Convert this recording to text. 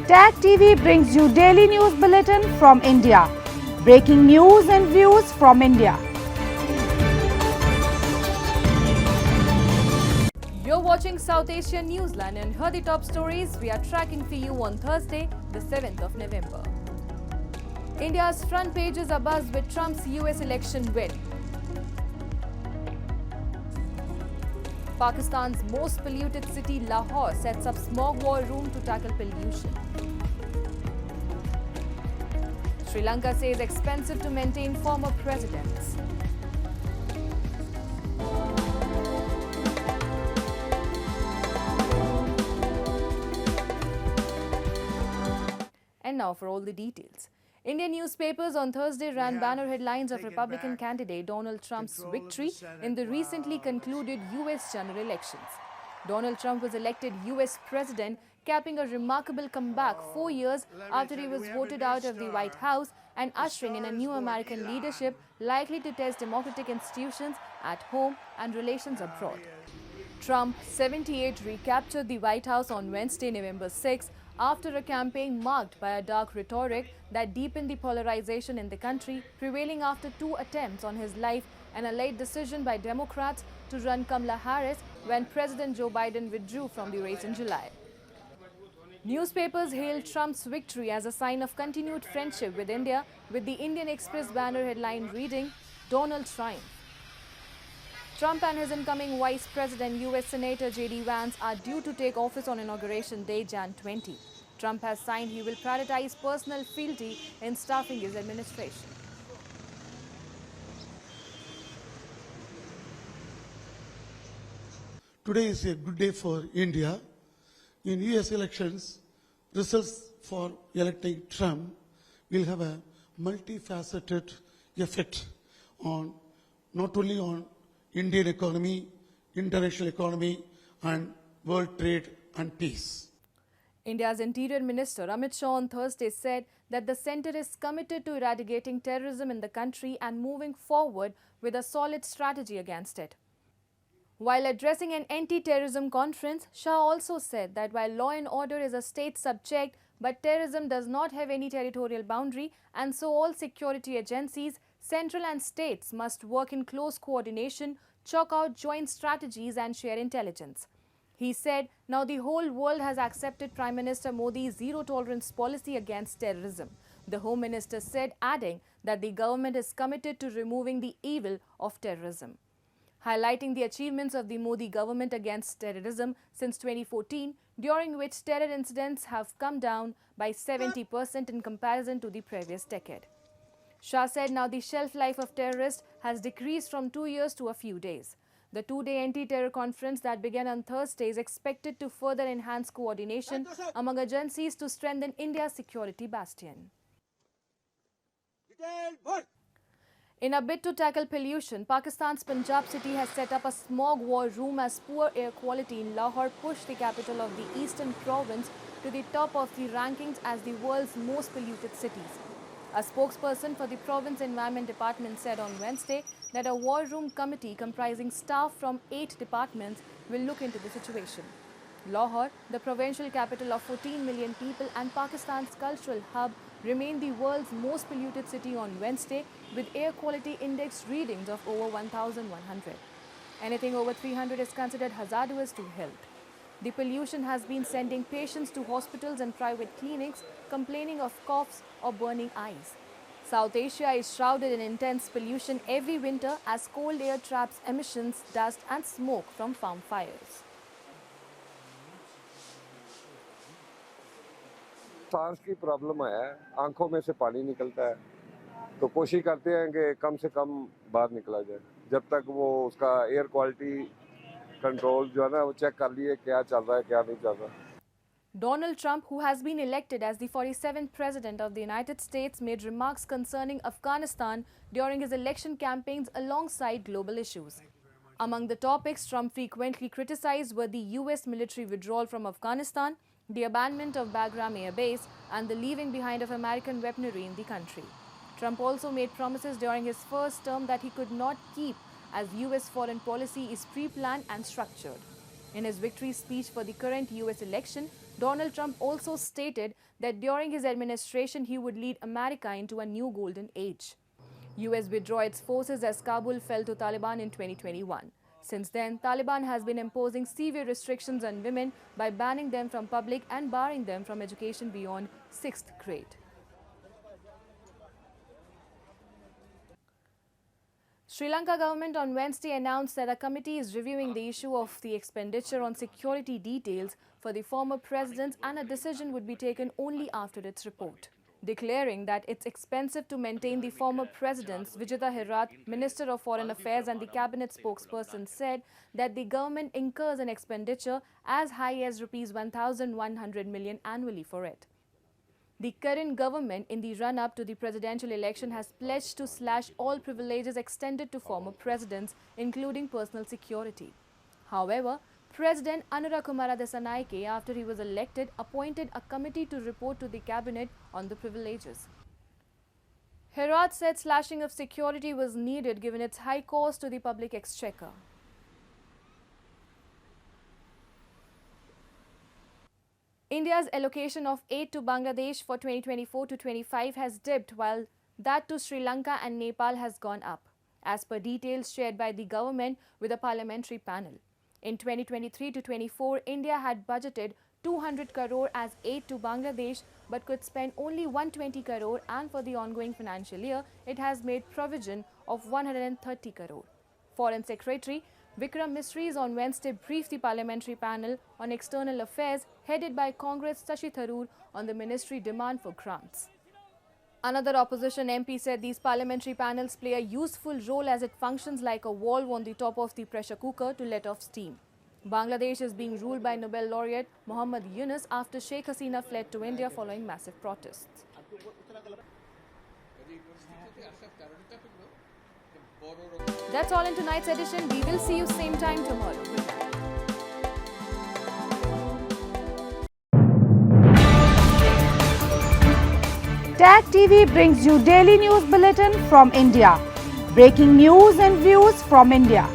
Tag TV brings you daily news bulletin from India. Breaking news and views from India. You're watching South Asian NEWSLINE and here the top stories we are tracking for you on Thursday, the 7th of November. India's front pages are buzzed with Trump's US election win. Pakistan's most polluted city, Lahore, sets up smog war room to tackle pollution. Sri Lanka says expensive to maintain former presidents. And now for all the details. Indian newspapers on Thursday ran banner headlines of Republican candidate Donald Trump's victory in the recently concluded US general elections. Donald Trump was elected US president, capping a remarkable comeback 4 years after he was voted out of the White House and ushering in a new American leadership likely to test democratic institutions at home and relations abroad. Trump, 78, recaptured the White House on Wednesday, November 6, after a campaign marked by a dark rhetoric that deepened the polarization in the country, prevailing after 2 attempts on his life and a late decision by Democrats to run Kamala Harris when President Joe Biden withdrew from the race in July. Newspapers hailed Trump's victory as a sign of continued friendship with India, with the Indian Express banner headline reading, "Donald Triumph." Trump and his incoming Vice President, US Senator J.D. Vance, are due to take office on Inauguration Day, Jan 20. Trump has signed he will prioritize personal fealty in staffing his administration. Today is a good day for India. In US elections, results for electing Trump will have a multifaceted effect on not only on Indian economy, international economy, and world trade and peace. India's Interior Minister Amit Shah on Thursday said that the centre is committed to eradicating terrorism in the country and moving forward with a solid strategy against it. While addressing an anti-terrorism conference, Shah also said that while law and order is a state subject, but terrorism does not have any territorial boundary, and so all security agencies, central and states, must work in close coordination, chalk out joint strategies and share intelligence. He said, now the whole world has accepted Prime Minister Modi's zero-tolerance policy against terrorism. The Home Minister said, adding that the government is committed to removing the evil of terrorism. Highlighting the achievements of the Modi government against terrorism since 2014, during which terror incidents have come down by 70% in comparison to the previous decade. Shah said now the shelf life of terrorists has decreased from 2 years to a few days. The 2-day anti-terror conference that began on Thursday is expected to further enhance coordination among agencies to strengthen India's security bastion. In a bid to tackle pollution, Pakistan's Punjab city has set up a smog war room as poor air quality in Lahore pushed the capital of the eastern province to the top of the rankings as the world's most polluted cities. A spokesperson for the province Environment Department said on Wednesday that a war room committee comprising staff from 8 departments will look into the situation. Lahore, the provincial capital of 14 million people and Pakistan's cultural hub, remained the world's most polluted city on Wednesday with air quality index readings of over 1,100. Anything over 300 is considered hazardous to health. The pollution has been sending patients to hospitals and private clinics complaining of coughs or burning eyes. South Asia is shrouded in intense pollution every winter as cold air traps emissions, dust and smoke from farm fires. सांस की problem है, आंखों में से पानी निकलता है, तो कोशिश करते हैं कि कम से कम बाहर निकला जाए जब तक वो उसका एयर क्वालिटी कंट्रोल जो है ना वो चेक कर लिए क्या चल रहा है क्या नहीं चल रहा. Donald Trump, who has been elected as the 47th President of the United States, made remarks concerning Afghanistan during his election campaigns alongside global issues. Among the topics Trump frequently criticized were the US military withdrawal from Afghanistan, the abandonment of Bagram Air Base, and the leaving behind of American weaponry in the country. Trump also made promises during his first term that he could not keep as US foreign policy is pre-planned and structured. In his victory speech for the current US election, Donald Trump also stated that during his administration he would lead America into a new golden age. US withdrew its forces as Kabul fell to Taliban in 2021. Since then, Taliban has been imposing severe restrictions on women by banning them from public and barring them from education beyond 6th grade. Sri Lanka government on Wednesday announced that a committee is reviewing the issue of the expenditure on security details for the former president, and a decision would be taken only after its report. Declaring that it's expensive to maintain the former presidents, Vijitha Herat, Minister of Foreign Affairs and the cabinet spokesperson, said that the government incurs an expenditure as high as Rs 1,100 million annually for it. The current government, in the run-up to the presidential election, has pledged to slash all privileges extended to former presidents, including personal security. However, President Anura Kumara Dissanayake, after he was elected, appointed a committee to report to the cabinet on the privileges. Herat said slashing of security was needed given its high cost to the public exchequer. India's allocation of aid to Bangladesh for 2024-25 has dipped, while that to Sri Lanka and Nepal has gone up, as per details shared by the government with a parliamentary panel. In 2023-24, India had budgeted 200 crore as aid to Bangladesh but could spend only 120 crore, and for the ongoing financial year, it has made provision of 130 crore. Foreign Secretary Vikram Misri on Wednesday briefed the parliamentary panel on external affairs headed by Congress Shashi Tharoor on the ministry demand for grants. Another opposition MP said these parliamentary panels play a useful role as it functions like a valve on the top of the pressure cooker to let off steam. Bangladesh is being ruled by Nobel laureate Muhammad Yunus after Sheikh Hasina fled to India following massive protests. That's all in tonight's edition. We will see you same time tomorrow. Good night. Tag TV brings you daily news bulletin from India. Breaking news and views from India.